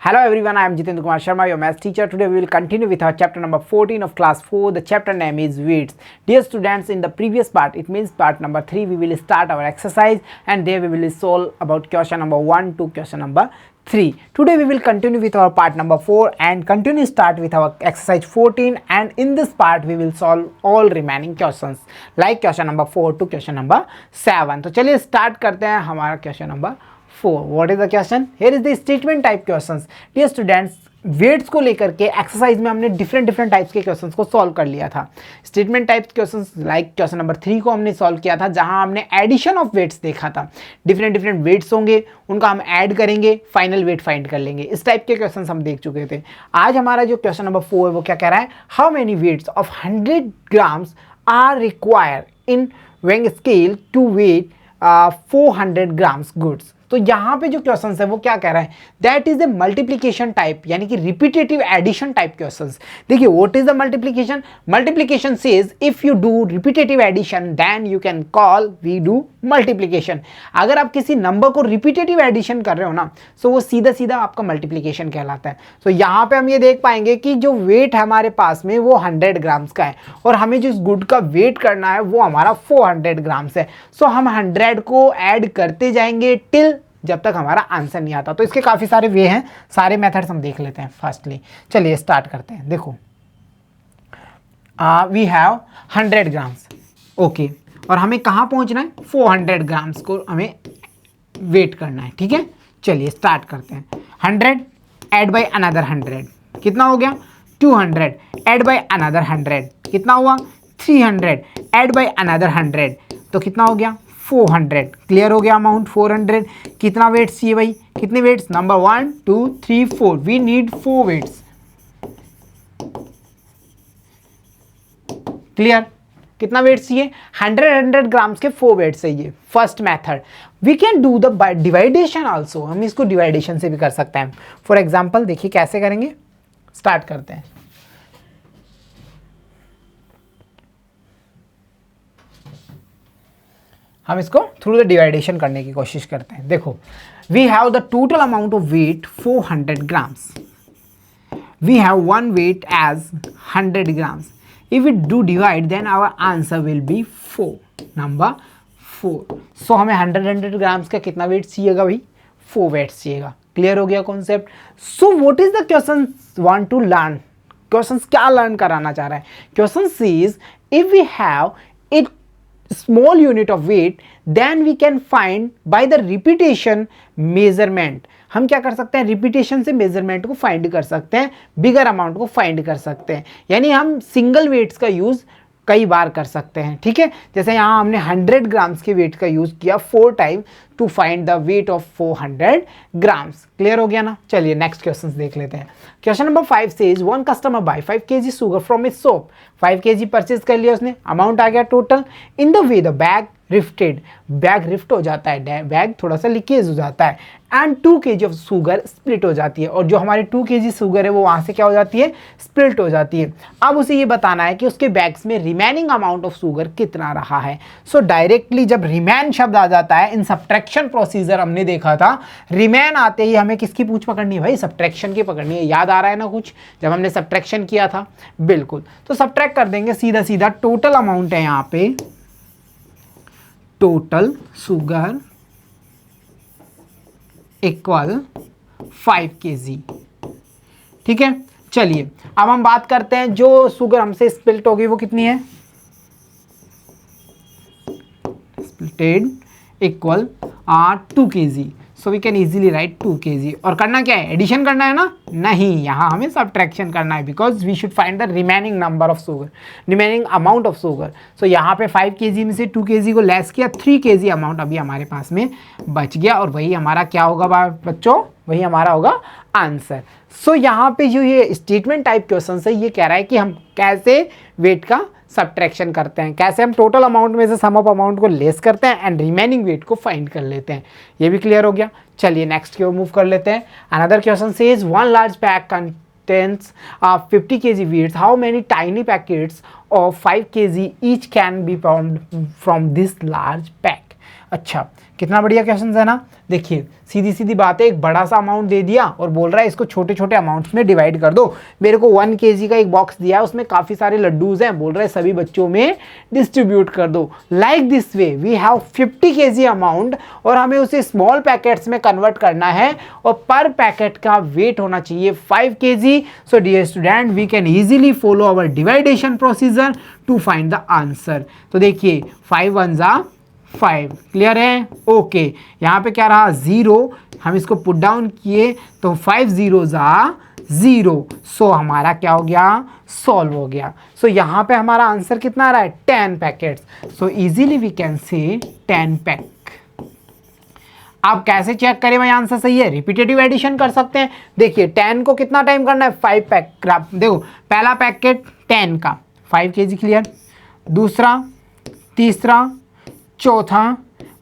Hello everyone, I am Jitendra Kumar Sharma, your maths teacher. Today we will continue with our chapter number 14 of class 4. The chapter name is weights. Dear students, in the previous part, it means part number 3, we will start our exercise and there we will solve about question number 1 to question number 3. Today we will continue with our part number 4 and continue start with our exercise 14, and in this part we will solve all remaining questions like question number 4 to question number 7. तो चलिए start करते हैं हमारा question number 4. What is the question? Here is the statement type questions. Dear students, weights को लेकर के exercise में हमने डिफरेंट टाइप्स के क्वेश्चंस को सॉल्व कर लिया था. Statement types questions like question number 3 को हमने सॉल्व किया था, जहां हमने एडिशन ऑफ वेट्स देखा था. डिफरेंट वेट्स होंगे, उनका हम ऐड करेंगे, फाइनल वेट फाइंड कर लेंगे. इस टाइप के क्वेश्चंस हम देख चुके थे. आज हमारा जो क्वेश्चन नंबर 4 है वो क्या कह रहा है? How many weights of 100 grams are required in weighing scale to weight 400 grams goods. तो यहाँ पे जो क्वेश्चन है वो क्या कह रहा है? That is the multiplication type, यानी कि रिपीटेटिव एडिशन टाइप क्वेश्चंस. देखिए, what is the multiplication? Multiplication says if you do repetitive addition then you can call we do multiplication. अगर आप किसी नंबर को रिपीटेटिव एडिशन कर रहे हो ना, सो वो सीधा सीधा आपका मल्टीप्लीकेशन कहलाता है. तो यहाँ पे हम ये देख पाएंगे कि जो वेट है हमारे पास में वो 100 ग्राम्स का है और हमें जिस गुड का वेट करना है वो हमारा 400 ग्राम्स है. सो हम 100 को ऐड करते जाएंगे टिल जब तक हमारा आंसर नहीं आता. तो इसके काफ़ी सारे वे हैं, सारे मेथड्स हम देख लेते हैं. फर्स्टली चलिए स्टार्ट करते हैं. देखो, वी हैव 100 ग्राम्स, ओके, और हमें कहाँ पहुँचना है? 400 ग्राम्स को हमें वेट करना है. ठीक है, चलिए स्टार्ट करते हैं. 100 ऐड बाय अनदर 100 कितना हो गया? 200 ऐड बाय अनदर 100 कितना हुआ? 300 ऐड बाय अनदर 100 तो कितना हो गया? 400. क्लियर हो गया अमाउंट 400. कितना वेट्स चाहिए भाई? कितने weights? Number 1 2 3 4. We need 4 weights. Clear? कितना वेट्स चाहिए? 100 ग्राम्स के 4 वेट्स चाहिए. First method. We can do the division also. हम इसको डिवाइडेशन से भी कर सकते हैं. फॉर एग्जाम्पल देखिए कैसे करेंगे. स्टार्ट करते हैं. हम इसको थ्रू द डिवाइडेशन करने की कोशिश करते हैं. देखो, we have the total amount of weight 400 grams. We have one weight as 100 grams. If we do divide then our answer will be 4. Number 4. So हमें 100 ग्राम्स का कितना वेट चाहिएगा भाई? 4 वेट्स चाहिएगा. क्लियर हो गया concept? So what is the question want to learn? Question क्या learn कराना चाह रहा है? Question says if we have it small unit of weight then we can find by the repetition measurement. हम क्या कर सकते हैं? रिपीटेशन से मेजरमेंट को फाइंड कर सकते हैं, बिगर अमाउंट को फाइंड कर सकते हैं. यानी हम सिंगल वेट्स का यूज कई बार कर सकते हैं. ठीक है, जैसे यहाँ हमने 100 ग्राम्स के वेट का यूज किया 4 time to find the weight of 400 grams. Clear हो गया ना? चलिए नेक्स्ट क्वेश्चन देख लेते हैं. Question number 5 says one customer buy 5 kg sugar from its shop. 5 kg purchase कर लिया उसने. अमाउंट आ गया total. In the way the bag rifted. Bag rift हो जाता है, बैग थोड़ा सा लीकेज हो जाता है. And 2 kg of sugar split हो जाती है. और जो हमारी 2 kg शुगर है वो वहाँ से क्या हो जाती है? स्प्लिट हो जाती है. अब उसे ये बताना है कि उसके बैग्स में रिमेनिंग अमाउंट ऑफ शुगर कितना रहा है. सो डायरेक्टली जब रिमेन शब्द आ जाता है, इन सब्ट्रैक्शन प्रोसीजर हमने देखा था, रिमेन आते ही हमें किसकी पूछ पकड़नी है भाई? सब्ट्रैक्शन की पकड़नी है. याद आ रहा है ना कुछ जब हमने सब्ट्रैक्शन किया था? बिल्कुल. तो सब्ट्रैक्ट कर देंगे सीधा सीधा. टोटल अमाउंट है यहाँ पे, टोटल शुगर इक्वल 5 kg. ठीक है, चलिए अब हम बात करते हैं जो शुगर हमसे स्प्लिट होगी वो कितनी है? Splitted equal 2 kg. So we can easily write 2 kg. और करना क्या है? एडिशन करना है ना? नहीं, यहाँ हमें सब्ट्रैक्शन करना है because we should find the remaining number of sugar, remaining amount of sugar. So यहाँ पे 5 kg में से 2 kg को लेस किया, 3 kg अमाउंट अभी हमारे पास में बच गया और वही हमारा क्या होगा बच्चों? वही हमारा होगा आंसर. सो यहाँ पे जो ये स्टेटमेंट टाइप क्वेश्चन है ये कह रहा है कि हम कैसे वेट का सब्ट्रैक्शन करते हैं, कैसे हम टोटल अमाउंट में से सम ऑफ अमाउंट को लेस करते हैं एंड रिमेनिंग वेट को फाइंड कर लेते हैं. ये भी क्लियर हो गया. चलिए नेक्स्ट की ओर मूव कर लेते हैं. Another question says one large pack contains 50 kg weights. How many tiny packets of 5 kg each can be found from this large pack? अच्छा, कितना बढ़िया क्वेश्चन है ना। देखिए सीधी सीधी बात है, एक बड़ा सा अमाउंट दे दिया और बोल रहा है इसको छोटे छोटे अमाउंट्स में डिवाइड कर दो। मेरे को 1 kg का एक बॉक्स दिया है, उसमें काफ़ी सारे लड्डूज हैं, बोल रहा है सभी बच्चों में डिस्ट्रीब्यूट कर दो। Like this way we have 50 kg amount और हमें उसे स्मॉल पैकेट्स में कन्वर्ट करना है और पर पैकेट का वेट होना चाहिए 5 kg। So dear student we can easily follow our division procedure to find the answer. तो देखिए 5 1 जा 5, क्लियर है, ओके। यहाँ पे क्या रहा 0, हम इसको पुट डाउन किए तो 5 0 जा 0, सो हमारा क्या हो गया, सॉल्व हो गया। सो यहाँ पे हमारा आंसर कितना आ रहा है 10 packets. So easily we can say 10 pack. आप कैसे चेक करें भाई आंसर सही है, रिपीटेटिव एडिशन कर सकते हैं। देखिए 10 को कितना टाइम करना है, 5 पैक। देखो पहला पैकेट 10 का 5 kg क्लियर, दूसरा, तीसरा, चौथा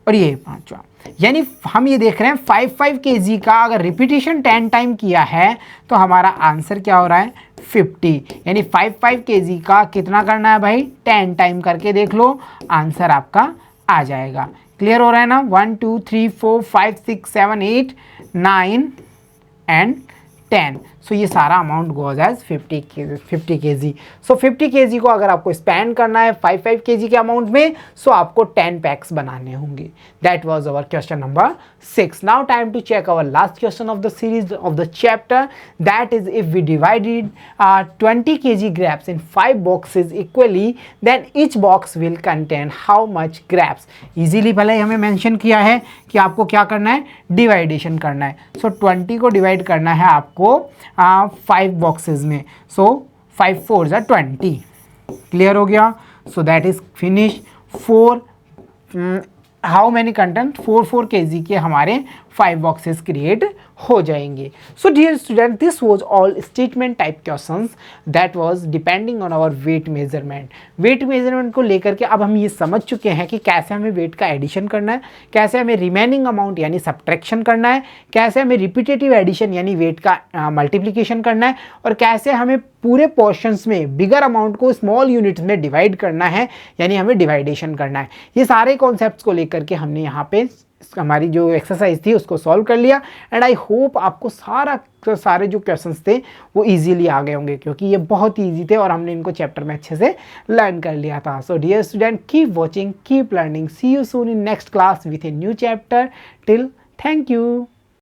और ये पांचवा। यानी हम ये देख रहे हैं 5 kg का अगर रिपीटिशन 10 टाइम किया है तो हमारा आंसर क्या हो रहा है 50। यानी 5 kg का कितना करना है भाई 10 टाइम करके देख लो, आंसर आपका आ जाएगा। क्लियर हो रहा है ना। 1 2 3 4 5 6 7 8 9 एंड 10। सो ये सारा अमाउंट गोज एज 50 kg। सो 50 kg को अगर आपको स्पेंड करना है 5 kg के अमाउंट में, सो आपको 10 पैक्स बनाने होंगे। That was our question number 6। Now time to check our last question of the series of the chapter, that is if we divided 20 kg grapes in 5 boxes equally, then each box will contain how much grapes। Easily भले ही हमें mention किया है कि आपको क्या करना है, डिवाइडेशन करना है। सो 20 को डिवाइड करना है आपको 5 बॉक्सेस में। सो 5 4 जा 20, क्लियर हो गया। So that is finish. 4 how many content 4 kg के हमारे 5 बॉक्सेस क्रिएट हो जाएंगे। So dear student this was all statement type questions that was depending on our weight measurement. Weight measurement को लेकर के अब हम ये समझ चुके हैं कि कैसे हमें वेट का एडिशन करना है, कैसे हमें रिमेनिंग अमाउंट यानी सब्ट्रैक्शन करना है, कैसे हमें रिपीटेटिव एडिशन यानी वेट का मल्टीप्लिकेशन करना है, और कैसे हमें पूरे पोर्शंस में बिगर अमाउंट को स्मॉल यूनिट्स में डिवाइड करना है यानी हमें डिवाइडेशन करना है। ये सारे कॉन्सेप्ट्स को लेकर के हमने यहाँ पे हमारी जो एक्सरसाइज थी उसको सॉल्व कर लिया। एंड आई होप आपको सारे जो क्वेश्चंस थे वो इजीली आ गए होंगे, क्योंकि ये बहुत ईजी थे और हमने इनको चैप्टर में अच्छे से लर्न कर लिया था। So dear student keep watching, keep learning, see you soon in next class with a new chapter. Till thank you.